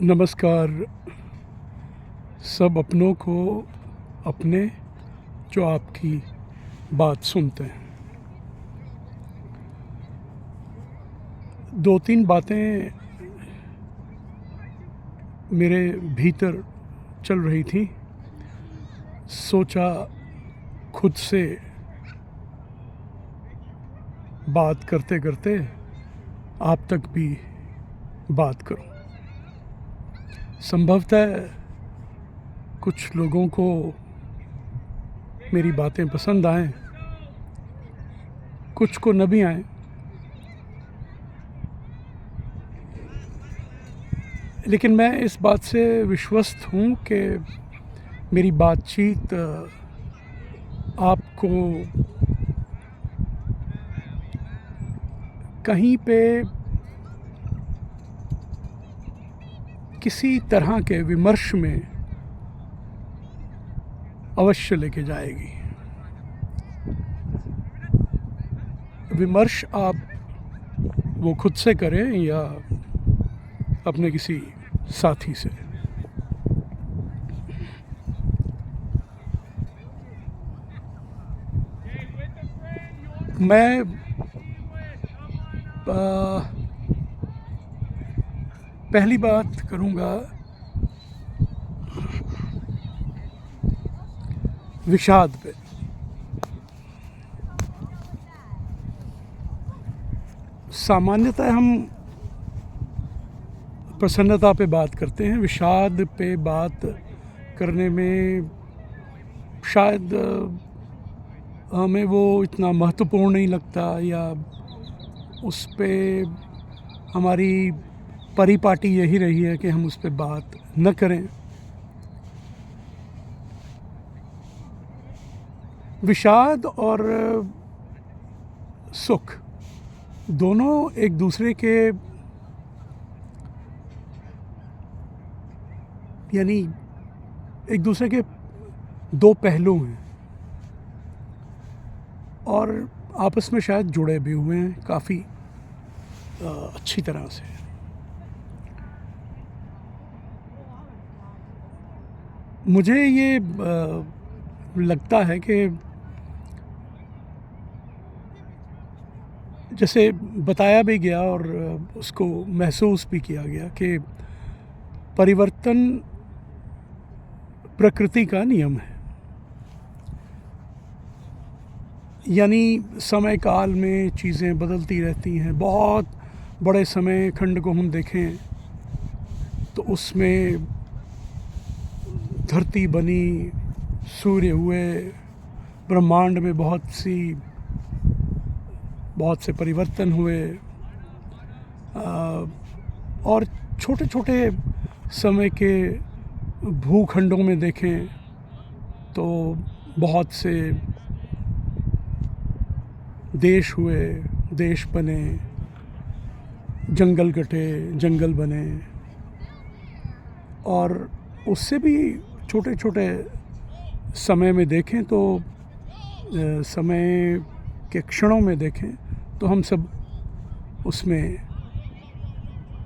नमस्कार। सब अपनों को अपने जो आपकी बात सुनते हैं। दो तीन बातें मेरे भीतर चल रही थी। सोचा खुद से बात करते करते आप तक भी बात करूं। संभवतः कुछ लोगों को मेरी बातें पसंद आएं, कुछ को न भी आएं, लेकिन मैं इस बात से विश्वस्त हूँ कि मेरी बातचीत आपको कहीं पे किसी तरह के विमर्श में अवश्य लेके जाएगी। विमर्श आप वो खुद से करें या अपने किसी साथी से। मैं पहली बात करूँगा विषाद पे। सामान्यतः हम प्रसन्नता पे बात करते हैं, विषाद पे बात करने में शायद हमें वो इतना महत्वपूर्ण नहीं लगता, या उस पे हमारी परिपाटी यही रही है कि हम उस पे बात न करें। विषाद और सुख दोनों एक दूसरे के यानी एक दूसरे के दो पहलू हैं और आपस में शायद जुड़े भी हुए हैं काफ़ी अच्छी तरह से। मुझे ये लगता है कि जैसे बताया भी गया और उसको महसूस भी किया गया कि परिवर्तन प्रकृति का नियम है। यानी समय काल में चीज़ें बदलती रहती हैं। बहुत बड़े समय खंड को हम देखें तो उसमें धरती बनी, सूर्य हुए, ब्रह्मांड में बहुत से परिवर्तन हुए, और छोटे छोटे समय के भूखंडों में देखें तो बहुत से देश हुए, देश बने, जंगल कटे, जंगल बने, और उससे भी छोटे छोटे समय में देखें तो समय के क्षणों में देखें तो हम सब उसमें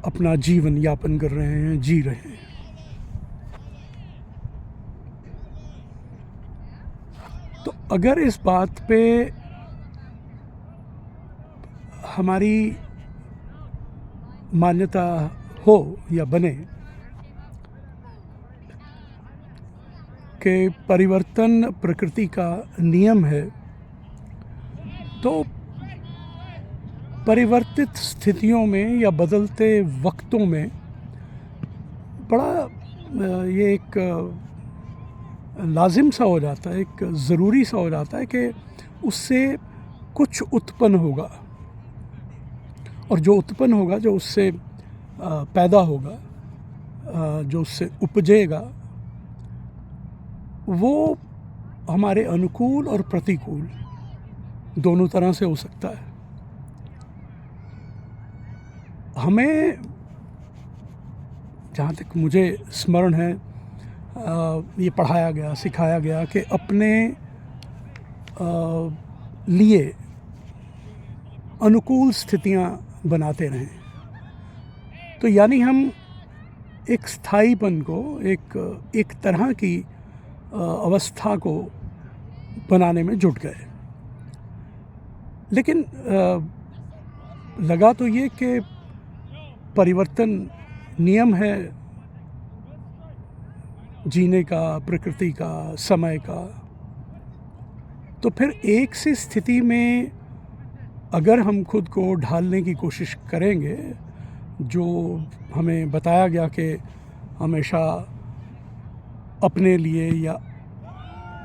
अपना जीवन यापन कर रहे हैं, जी रहे हैं। तो अगर इस बात पे हमारी मान्यता हो या बने कि परिवर्तन प्रकृति का नियम है, तो परिवर्तित स्थितियों में या बदलते वक्तों में बड़ा ये एक लाजिम सा हो जाता है, एक ज़रूरी सा हो जाता है कि उससे कुछ उत्पन्न होगा, और जो उत्पन्न होगा, जो उससे पैदा होगा, जो उससे उपजेगा, वो हमारे अनुकूल और प्रतिकूल दोनों तरह से हो सकता है। हमें जहाँ तक मुझे स्मरण है ये पढ़ाया गया, सिखाया गया कि अपने लिए अनुकूल स्थितियाँ बनाते रहें। तो यानी हम एक स्थायीपन को, एक तरह की अवस्था को बनाने में जुट गए। लेकिन लगा तो ये कि परिवर्तन नियम है जीने का, प्रकृति का, समय का। तो फिर एक सी स्थिति में अगर हम खुद को ढालने की कोशिश करेंगे, जो हमें बताया गया कि हमेशा अपने लिए या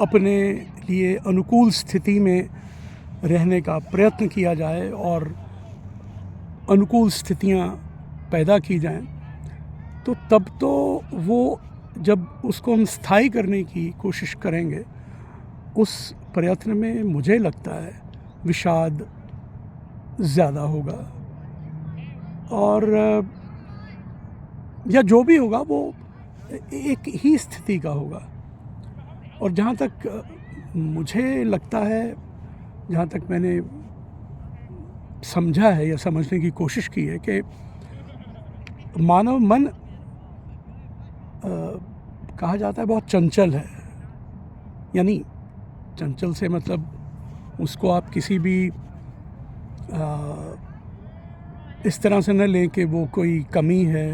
अपने लिए अनुकूल स्थिति में रहने का प्रयत्न किया जाए और अनुकूल स्थितियां पैदा की जाएं, तो तब तो वो जब उसको हम स्थायी करने की कोशिश करेंगे, उस प्रयत्न में मुझे लगता है विषाद ज़्यादा होगा। और या जो भी होगा वो एक ही स्थिति का होगा। और जहाँ तक मुझे लगता है, जहाँ तक मैंने समझा है या समझने की कोशिश की है कि मानव मन कहा जाता है बहुत चंचल है। यानी चंचल से मतलब उसको आप किसी भी इस तरह से न लें कि वो कोई कमी है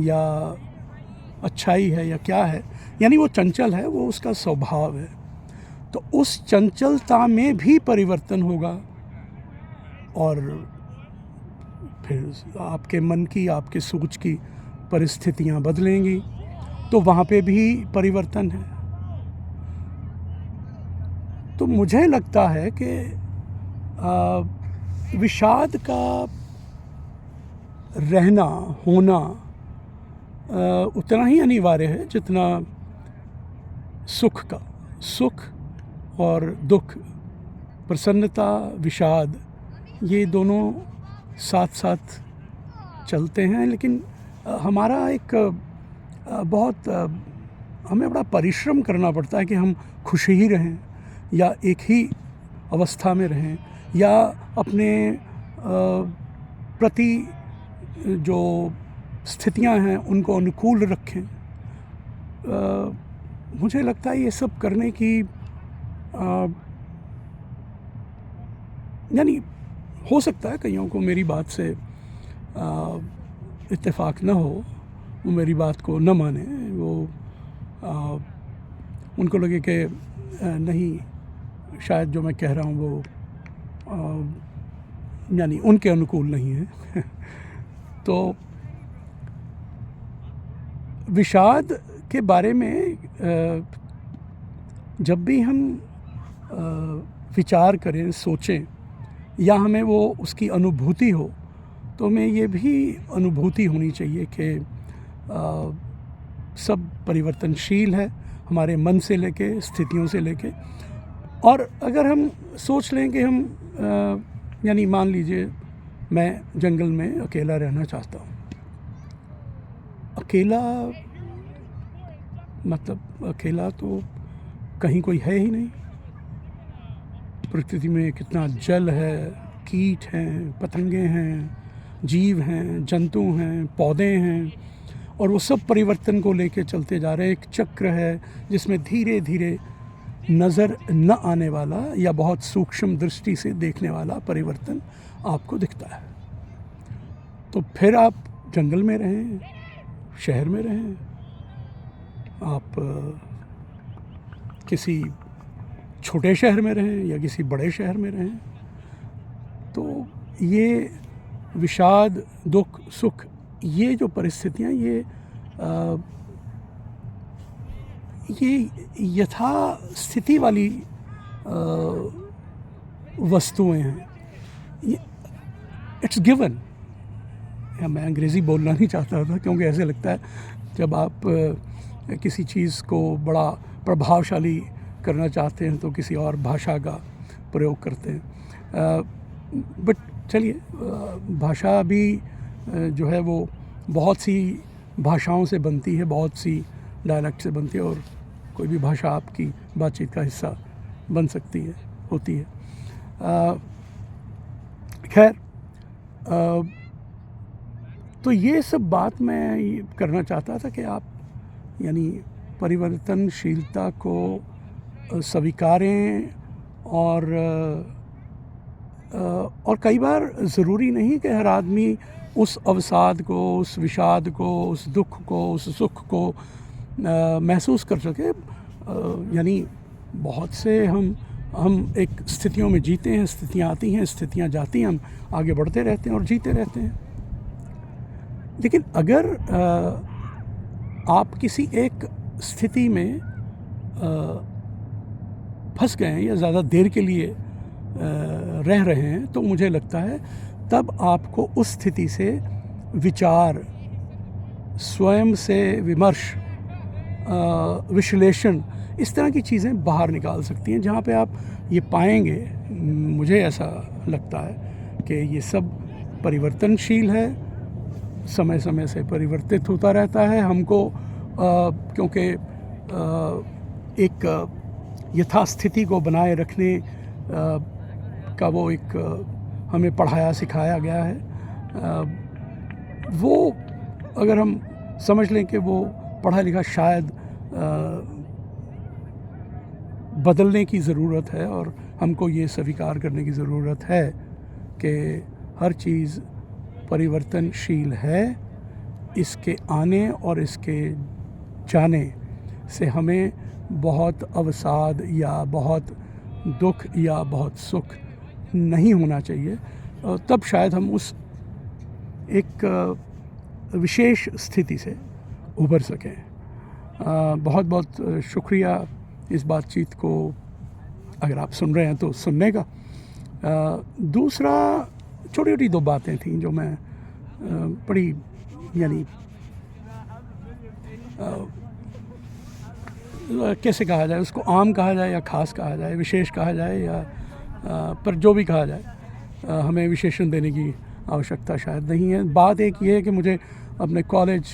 या अच्छाई है या क्या है। यानी वो चंचल है, वो उसका स्वभाव है। तो उस चंचलता में भी परिवर्तन होगा और फिर आपके मन की, आपके सोच की परिस्थितियां बदलेंगी, तो वहाँ पे भी परिवर्तन है। तो मुझे लगता है कि विषाद का रहना, होना उतना ही अनिवार्य है जितना सुख का। सुख और दुख, प्रसन्नता, विषाद, ये दोनों साथ साथ चलते हैं। लेकिन हमारा एक बहुत हमें बड़ा परिश्रम करना पड़ता है कि हम खुश ही रहें या एक ही अवस्था में रहें या अपने प्रति जो स्थितियां हैं उनको अनुकूल रखें। मुझे लगता है ये सब करने की यानी हो सकता है कईयों को मेरी बात से इत्तेफाक न हो, वो मेरी बात को न माने, वो उनको लगे कि नहीं, शायद जो मैं कह रहा हूँ वो यानी उनके अनुकूल नहीं है। तो विषाद के बारे में जब भी हम विचार करें, सोचें या हमें वो उसकी अनुभूति हो, तो हमें ये भी अनुभूति होनी चाहिए कि सब परिवर्तनशील है, हमारे मन से लेके, स्थितियों से लेके। और अगर हम सोच लें कि हम यानी मान लीजिए मैं जंगल में अकेला रहना चाहता हूँ। अकेला मतलब अकेला तो कहीं कोई है ही नहीं। प्रकृति में कितना जल है, कीट हैं, पतंगे हैं, जीव हैं, जंतु हैं, पौधे हैं, और वो सब परिवर्तन को लेके चलते जा रहे हैं। एक चक्र है जिसमें धीरे धीरे नज़र न आने वाला या बहुत सूक्ष्म दृष्टि से देखने वाला परिवर्तन आपको दिखता है। तो फिर आप जंगल में रहें, शहर में रहें, आप किसी छोटे शहर में रहें या किसी बड़े शहर में रहें, तो ये विषाद, दुख, सुख, ये जो परिस्थितियाँ, ये यथा स्थिति वाली वस्तुएं हैं। ये इट्स गिवन। या मैं अंग्रेज़ी बोलना नहीं चाहता था क्योंकि ऐसे लगता है जब आप किसी चीज़ को बड़ा प्रभावशाली करना चाहते हैं तो किसी और भाषा का प्रयोग करते हैं। बट चलिए, भाषा भी जो है वो बहुत सी भाषाओं से बनती है, बहुत सी डायलेक्ट से बनती है, और कोई भी भाषा आपकी बातचीत का हिस्सा बन सकती है, होती है। खैर, तो ये सब बात मैं ये करना चाहता था कि आप यानी परिवर्तनशीलता को स्वीकारें और कई बार ज़रूरी नहीं कि हर आदमी उस अवसाद को, उस विषाद को, उस दुख को, उस सुख को महसूस कर सके। यानी बहुत से हम एक स्थितियों में जीते हैं, स्थितियाँ आती हैं, स्थितियाँ जाती हैं, हम आगे बढ़ते रहते हैं और जीते रहते हैं। लेकिन अगर आप किसी एक स्थिति में फंस गए हैं या ज़्यादा देर के लिए रह रहे हैं, तो मुझे लगता है तब आपको उस स्थिति से विचार, स्वयं से विमर्श, विश्लेषण, इस तरह की चीज़ें बाहर निकाल सकती हैं, जहाँ पे आप ये पाएंगे, मुझे ऐसा लगता है कि ये सब परिवर्तनशील है, समय समय से परिवर्तित होता रहता है। हमको क्योंकि एक यथास्थिति को बनाए रखने का वो एक हमें पढ़ाया सिखाया गया है, वो अगर हम समझ लें कि वो पढ़ा लिखा शायद बदलने की ज़रूरत है, और हमको ये स्वीकार करने की ज़रूरत है कि हर चीज़ परिवर्तनशील है। इसके आने और इसके जाने से हमें बहुत अवसाद या बहुत दुख या बहुत सुख नहीं होना चाहिए, तब शायद हम उस एक विशेष स्थिति से उभर सकें। बहुत बहुत शुक्रिया इस बातचीत को अगर आप सुन रहे हैं तो सुनने का। दूसरा, छोटी छोटी दो बातें थीं जो मैं बड़ी यानी कैसे कहा जाए उसको, आम कहा जाए या ख़ास कहा जाए, विशेष कहा जाए या पर जो भी कहा जाए, हमें विशेषण देने की आवश्यकता शायद नहीं है। बात एक ये है कि मुझे अपने कॉलेज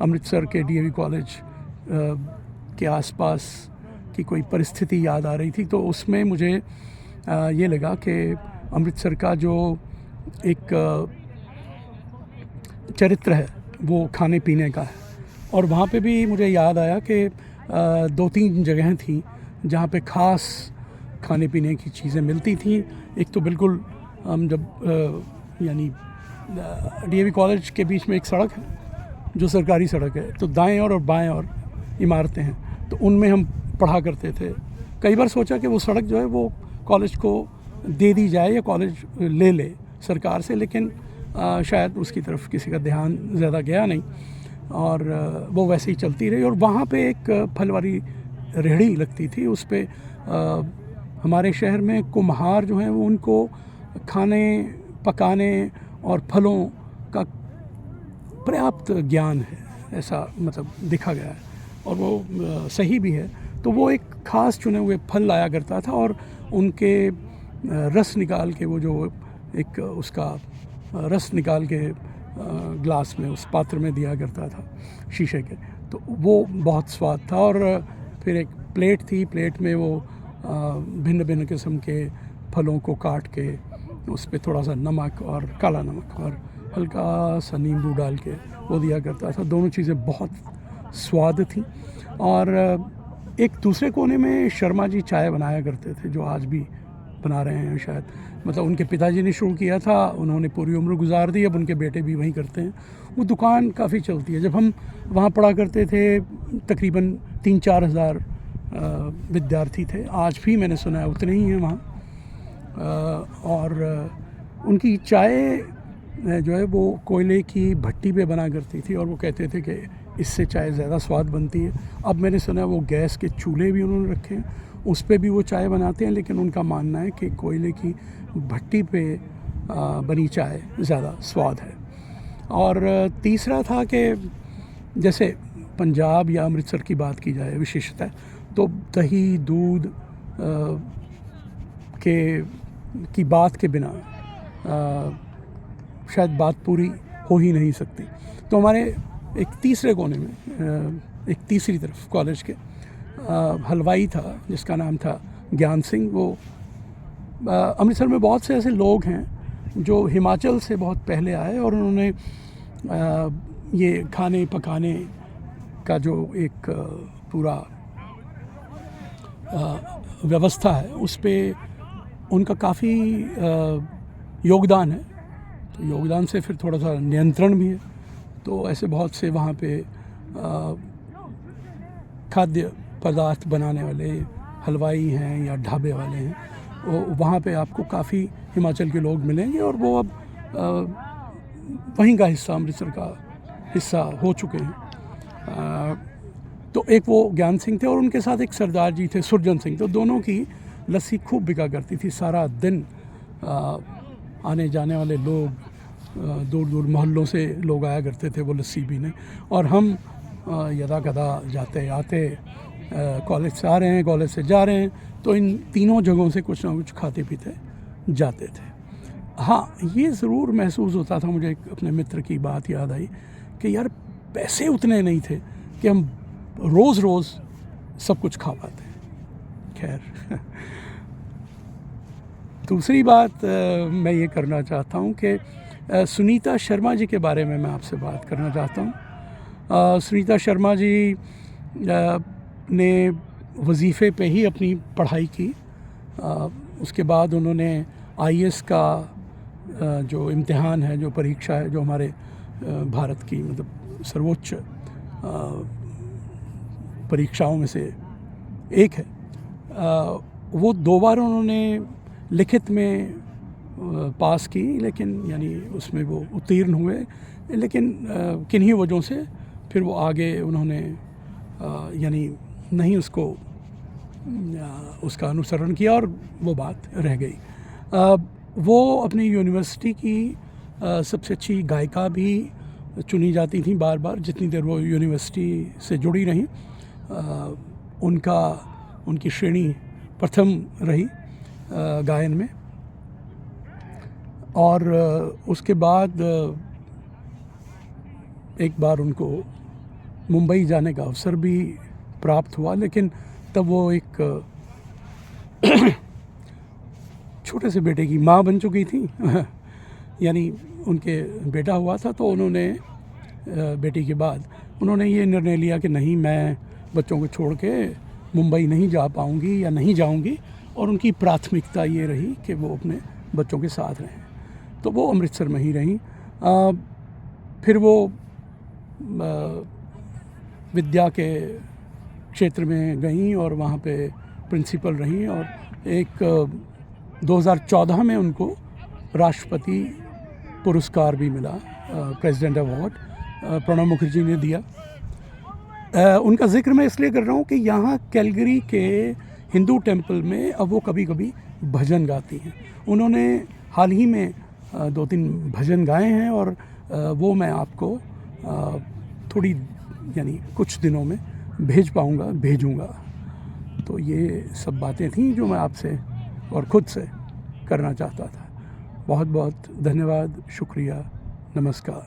अमृतसर के डीएवी कॉलेज के आसपास की कोई परिस्थिति याद आ रही थी, तो उसमें मुझे ये लगा कि अमृतसर का जो एक चरित्र है वो खाने पीने का है, और वहाँ पे भी मुझे याद आया कि 2-3 जगहें थी जहाँ पे ख़ास खाने पीने की चीज़ें मिलती थी। एक तो बिल्कुल हम जब यानी डीएवी कॉलेज के बीच में एक सड़क है जो सरकारी सड़क है, तो दाएं और बाएं और इमारतें हैं, तो उनमें हम पढ़ा करते थे। कई बार सोचा कि वो सड़क जो है वो कॉलेज को दे दी जाए या कॉलेज ले ले सरकार से, लेकिन शायद उसकी तरफ किसी का ध्यान ज़्यादा गया नहीं और वो वैसे ही चलती रही। और वहाँ पे एक फल वाली रेहड़ी लगती थी, उस पे हमारे शहर में कुम्हार जो हैं वो उनको खाने पकाने और फलों का पर्याप्त ज्ञान है, ऐसा मतलब देखा गया है, और वो सही भी है। तो वो एक ख़ास चुने हुए फल लाया करता था और उनके रस निकाल के, वो जो एक उसका रस निकाल के ग्लास में, उस पात्र में दिया करता था शीशे के, तो वो बहुत स्वाद था। और फिर एक प्लेट थी, प्लेट में वो भिन्न भिन्न किस्म के फलों को काट के उस पर थोड़ा सा नमक और काला नमक और हल्का सा नींबू डाल के वो दिया करता था। दोनों चीज़ें बहुत स्वाद थी। और एक दूसरे कोने में शर्मा जी चाय बनाया करते थे, जो आज भी बना रहे हैं शायद, मतलब उनके पिताजी ने शुरू किया था, उन्होंने पूरी उम्र गुजार दी, अब उनके बेटे भी वहीं करते हैं। वो दुकान काफ़ी चलती है। जब हम वहाँ पढ़ा करते थे तकरीबन 3-4 हज़ार विद्यार्थी थे, आज भी मैंने सुना है उतने ही हैं वहाँ। और उनकी चाय जो है वो कोयले की भट्टी पे बना करती थी, और वो कहते थे कि इससे चाय ज़्यादा स्वाद बनती है। अब मैंने सुना है वो गैस के चूल्हे भी उन्होंने रखे हैं, उस पे भी वो चाय बनाते हैं, लेकिन उनका मानना है कि कोयले की भट्टी पे बनी चाय ज़्यादा स्वाद है। और तीसरा था कि जैसे पंजाब या अमृतसर की बात की जाए विशेषतः, तो दही दूध की बात के बिना शायद बात पूरी हो ही नहीं सकती। तो हमारे एक तीसरे कोने में, एक तीसरी तरफ कॉलेज के हलवाई था जिसका नाम था ज्ञान सिंह। वो अमृतसर में बहुत से ऐसे लोग हैं जो हिमाचल से बहुत पहले आए और उन्होंने ये खाने पकाने का जो एक पूरा व्यवस्था है उस पे उनका काफ़ी योगदान है। तो योगदान से फिर थोड़ा सा नियंत्रण भी है। तो ऐसे बहुत से वहाँ पे खाद्य पदार्थ बनाने वाले हलवाई हैं या ढाबे वाले हैं, वो वहाँ पे आपको काफ़ी हिमाचल के लोग मिलेंगे और वो अब वहीं का हिस्सा, अमृतसर का हिस्सा हो चुके हैं। तो एक वो ज्ञान सिंह थे और उनके साथ एक सरदार जी थे सुरजन सिंह। तो दोनों की लस्सी खूब बिका करती थी। सारा दिन आने जाने वाले लोग, दूर दूर मोहल्लों से लोग आया करते थे वो लस्सी पीने, और हम यदा कदा जाते आते, कॉलेज से आ रहे हैं, कॉलेज से जा रहे हैं, तो इन तीनों जगहों से कुछ ना कुछ खाते पीते जाते थे। हाँ, ये ज़रूर महसूस होता था, मुझे अपने मित्र की बात याद आई कि यार पैसे उतने नहीं थे कि हम रोज़ रोज़ सब कुछ खा पाते। खैर दूसरी बात मैं ये करना चाहता हूँ कि सुनीता शर्मा जी के बारे में मैं आपसे बात करना चाहता हूँ। सुनीता शर्मा जी ने वजीफ़े पे ही अपनी पढ़ाई की। उसके बाद उन्होंने आईएएस का जो इम्तिहान है, जो परीक्षा है, जो हमारे भारत की मतलब सर्वोच्च परीक्षाओं में से एक है, वो 2 बार उन्होंने लिखित में पास की, लेकिन यानी उसमें वो उत्तीर्ण हुए, लेकिन किन्हीं वजहों से फिर वो आगे उन्होंने यानी नहीं उसका अनुसरण किया और वो बात रह गई। वो अपनी यूनिवर्सिटी की सबसे अच्छी गायिका भी चुनी जाती थी बार बार, जितनी देर वो यूनिवर्सिटी से जुड़ी रहीं। उनकी श्रेणी प्रथम रही गायन में। और उसके बाद एक बार उनको मुंबई जाने का अवसर भी प्राप्त हुआ, लेकिन तब वो एक छोटे से बेटे की माँ बन चुकी थी यानी उनके बेटा हुआ था, तो उन्होंने बेटी के बाद उन्होंने ये निर्णय लिया कि नहीं, मैं बच्चों को छोड़ के मुंबई नहीं जा पाऊँगी या नहीं जाऊँगी, और उनकी प्राथमिकता ये रही कि वो अपने बच्चों के साथ रहें। तो वो अमृतसर में ही रहीं। फिर वो विद्या के क्षेत्र में गईं और वहाँ पे प्रिंसिपल रहीं, और एक 2014 में उनको राष्ट्रपति पुरस्कार भी मिला, प्रेसिडेंट अवार्ड प्रणब मुखर्जी ने दिया। उनका जिक्र मैं इसलिए कर रहा हूँ कि यहाँ कैलगरी के हिंदू टेम्पल में अब वो कभी कभी भजन गाती हैं। उन्होंने हाल ही में 2-3 भजन गाए हैं और वो मैं आपको थोड़ी यानी कुछ दिनों में भेजूँगा। तो ये सब बातें थीं जो मैं आपसे और ख़ुद से करना चाहता था। बहुत बहुत धन्यवाद, शुक्रिया, नमस्कार।